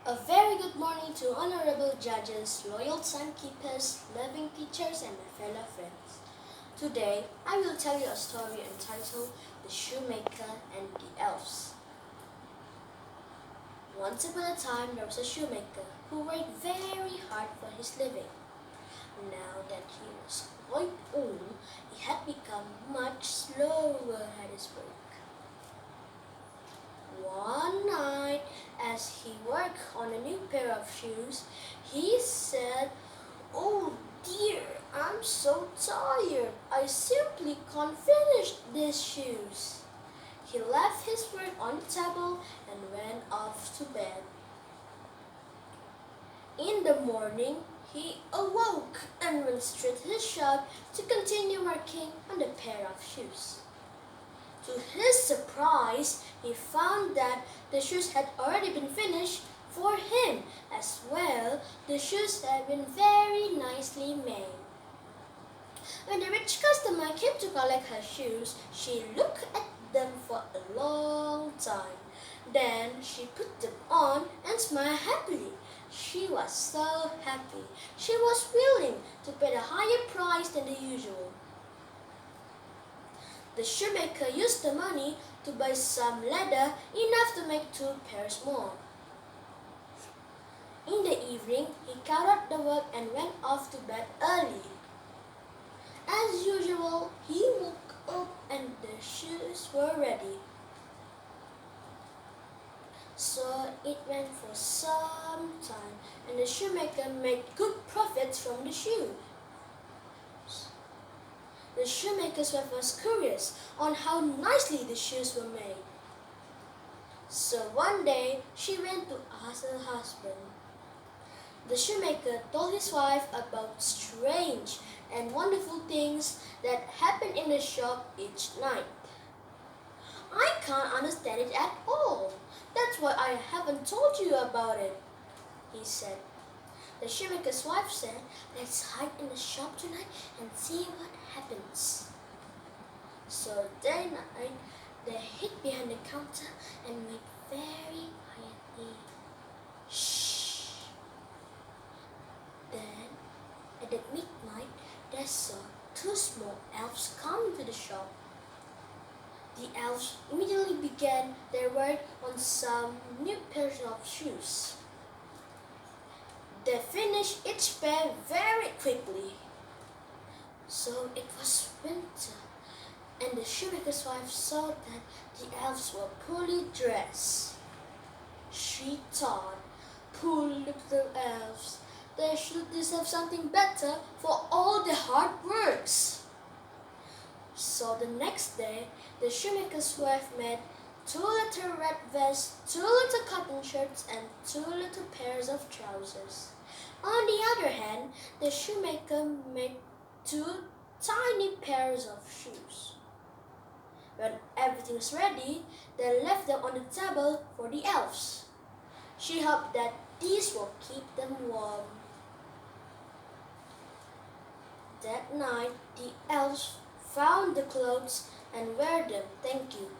A very good morning to honorable judges, loyal timekeepers, loving teachers, and my fellow friends. Today, I will tell you a story entitled The Shoemaker and the Elves. Once upon a time, there was a shoemaker who worked very hard for his living. Now that he was quite old, he had become much slower at his work. One night, as he worked on a new pair of shoes, he said, "Oh dear, I'm so tired. I simply can't finish these shoes." He left his work on the table and went off to bed. In the morning, he awoke and went straight to his shop to continue working on the pair of shoes. To his surprise, he found that the shoes had already been finished for him as well. The shoes had been very nicely made. When the rich customer came to collect her shoes, she looked at them for a long time. Then she put them on and smiled happily. She was so happy. She was willing to pay a higher price than the usual. The shoemaker used the money to buy some leather, enough to make 2 pairs more. In the evening, he carried out the work and went off to bed early. As usual, he woke up and the shoes were ready. So it went for some time, and the shoemaker made good profits from the shoes. The shoemaker's wife was curious on how nicely the shoes were made. So one day, she went to ask her husband. The shoemaker told his wife about strange and wonderful things that happened in the shop each night. "I can't understand it at all. That's why I haven't told you about it," he said. The shoemaker's wife said, "Let's hide in the shop tonight and see what happens." So that night, they hid behind the counter and went very quietly. Shh. Then, at midnight, they saw 2 small elves come to the shop. The elves immediately began their work on some new pairs of shoes. They finished each pair very quickly. So it was winter, and the shoemaker's wife saw that the elves were poorly dressed. She thought, "Poor little elves, they should deserve something better for all their hard works." So the next day, the shoemaker's wife made 2 little red vests, 2 little cotton shirts, and 2 little pairs of trousers. On the other hand, the shoemaker made 2 tiny pairs of shoes. When everything was ready, they left them on the table for the elves. She hoped that these will keep them warm. That night, the elves found the clothes and wear them. Thank you.